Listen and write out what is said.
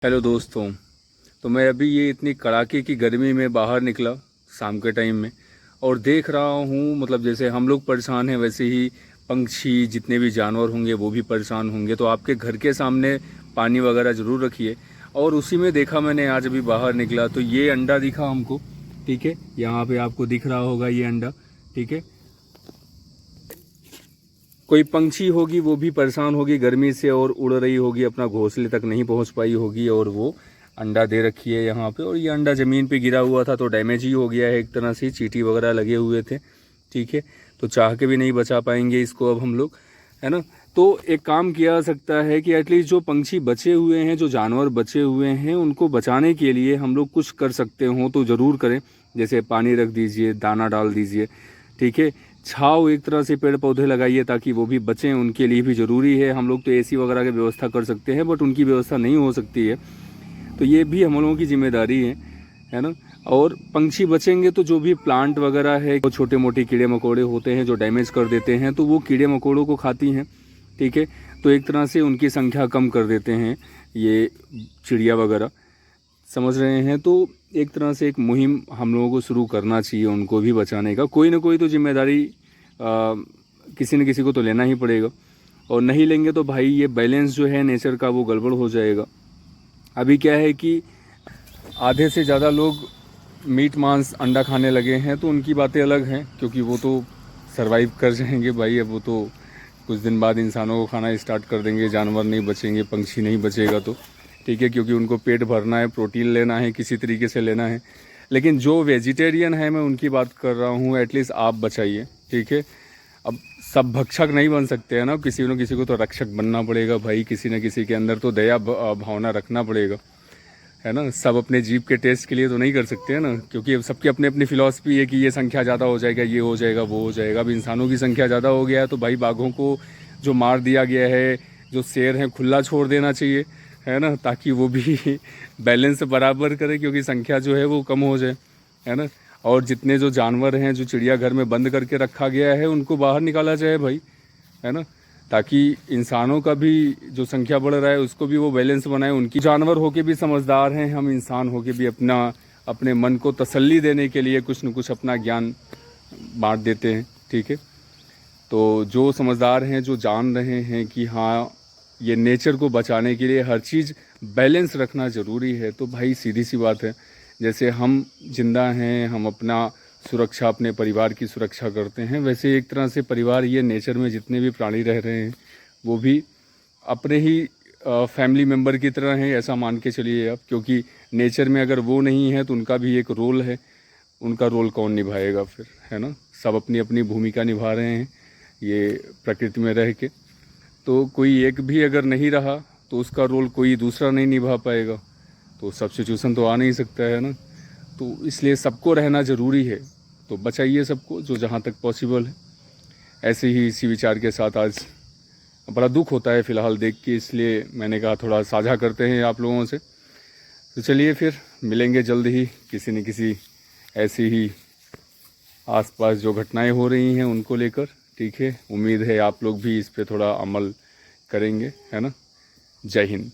Hello दोस्तों। तो मैं अभी ये इतनी कड़ाके की गर्मी में बाहर निकला शाम के टाइम में और देख रहा हूँ, मतलब जैसे हम लोग परेशान हैं वैसे ही पंछी जितने भी जानवर होंगे वो भी परेशान होंगे। तो आपके घर के सामने पानी वगैरह ज़रूर रखिए। और उसी में देखा मैंने, आज अभी बाहर निकला तो ये अंडा दिखा हमको। ठीक है, यहाँ पे आपको दिख रहा होगा ये अंडा। ठीक है, कोई पंछी होगी वो भी परेशान होगी गर्मी से और उड़ रही होगी, अपना घोंसले तक नहीं पहुंच पाई होगी और वो अंडा दे रखी है यहाँ पे। और ये अंडा ज़मीन पे गिरा हुआ था तो डैमेज ही हो गया है एक तरह से, चींटी वगैरह लगे हुए थे। ठीक है, तो चाह के भी नहीं बचा पाएंगे इसको अब हम लोग, है ना। तो एक काम किया जा सकता है कि एटलीस्ट जो पंछी बचे हुए हैं, जो जानवर बचे हुए हैं, उनको बचाने के लिए हम लोग कुछ कर सकते हो तो ज़रूर करें। जैसे पानी रख दीजिए, दाना डाल दीजिए। ठीक है, छाव एक तरह से पेड़ पौधे लगाइए ताकि वो भी बचें, उनके लिए भी ज़रूरी है। हम लोग तो एसी वगैरह की व्यवस्था कर सकते हैं बट उनकी व्यवस्था नहीं हो सकती है, तो ये भी हम लोगों की जिम्मेदारी है ना। और पंछी बचेंगे तो जो भी प्लांट वगैरह है, वो छोटे मोटे कीड़े मकोड़े होते हैं जो डैमेज कर देते हैं, तो वो कीड़े मकोड़ों को खाती हैं। ठीक है, तो एक तरह से उनकी संख्या कम कर देते हैं ये चिड़िया वगैरह, समझ रहे हैं। तो एक तरह से एक मुहिम हम लोगों को शुरू करना चाहिए उनको भी बचाने का। कोई ना कोई तो जिम्मेदारी किसी न किसी को तो लेना ही पड़ेगा, और नहीं लेंगे तो भाई ये बैलेंस जो है नेचर का वो गड़बड़ हो जाएगा। अभी क्या है कि आधे से ज़्यादा लोग मीट मांस अंडा खाने लगे हैं, तो उनकी बातें अलग हैं क्योंकि वो तो सरवाइव कर जाएंगे भाई। अब वो तो कुछ दिन बाद इंसानों को खाना स्टार्ट कर देंगे, जानवर नहीं बचेंगे, पंछी नहीं बचेगा तो। ठीक है, क्योंकि उनको पेट भरना है, प्रोटीन लेना है, किसी तरीके से लेना है। लेकिन जो वेजिटेरियन है, मैं उनकी बात कर रहा हूँ, एटलीस्ट आप बचाइए। ठीक है, अब सब भक्षक नहीं बन सकते हैं ना, किसी न किसी को तो रक्षक बनना पड़ेगा भाई। किसी न किसी के अंदर तो दया भावना रखना पड़ेगा, है ना। सब अपने जीव के टेस्ट के लिए तो नहीं कर सकते हैं ना, क्योंकि अब सबकी अपनी अपनी फिलॉसफी है कि ये संख्या ज़्यादा हो जाएगा, ये हो जाएगा, वो हो जाएगा। अब इंसानों की संख्या ज़्यादा हो गया है तो भाई बाघों को जो मार दिया गया है, जो शेर हैं खुला छोड़ देना चाहिए, है ना, ताकि वो भी बैलेंस बराबर करे, क्योंकि संख्या जो है वो कम हो जाए, है ना। और जितने जो जानवर हैं जो चिड़ियाघर में बंद करके रखा गया है उनको बाहर निकाला जाए भाई, है ना, ताकि इंसानों का भी जो संख्या बढ़ रहा है उसको भी वो बैलेंस बनाए। उनकी जानवर होके भी समझदार हैं, हम इंसान होके भी अपने मन को तसल्ली देने के लिए कुछ न कुछ अपना ज्ञान बांट देते हैं। ठीक है, तो जो समझदार हैं, जो जान रहे हैं कि हाँ ये नेचर को बचाने के लिए हर चीज़ बैलेंस रखना ज़रूरी है, तो भाई सीधी सी बात है, जैसे हम जिंदा हैं, हम अपना सुरक्षा, अपने परिवार की सुरक्षा करते हैं, वैसे एक तरह से परिवार, ये नेचर में जितने भी प्राणी रह रहे हैं वो भी अपने ही फैमिली मेम्बर की तरह हैं, ऐसा मान के चलिए आप। क्योंकि नेचर में अगर वो नहीं है तो उनका भी एक रोल है, उनका रोल कौन निभाएगा फिर, है ना। सब अपनी अपनी भूमिका निभा रहे हैं ये प्रकृति में रह के, तो कोई एक भी अगर नहीं रहा तो उसका रोल कोई दूसरा नहीं निभा पाएगा, तो सब्स्टिट्यूशन तो आ नहीं सकता है ना। तो इसलिए सबको रहना ज़रूरी है, तो बचाइए सबको जो जहाँ तक पॉसिबल है। ऐसे ही इसी विचार के साथ आज बड़ा दुख होता है फ़िलहाल देख के, इसलिए मैंने कहा थोड़ा साझा करते हैं आप लोगों से। तो चलिए फिर मिलेंगे जल्द ही किसी न किसी ऐसी ही आसपास जो घटनाएं हो रही हैं उनको लेकर। ठीक है, उम्मीद है आप लोग भी इस पे थोड़ा अमल करेंगे, है ना। जय हिंद।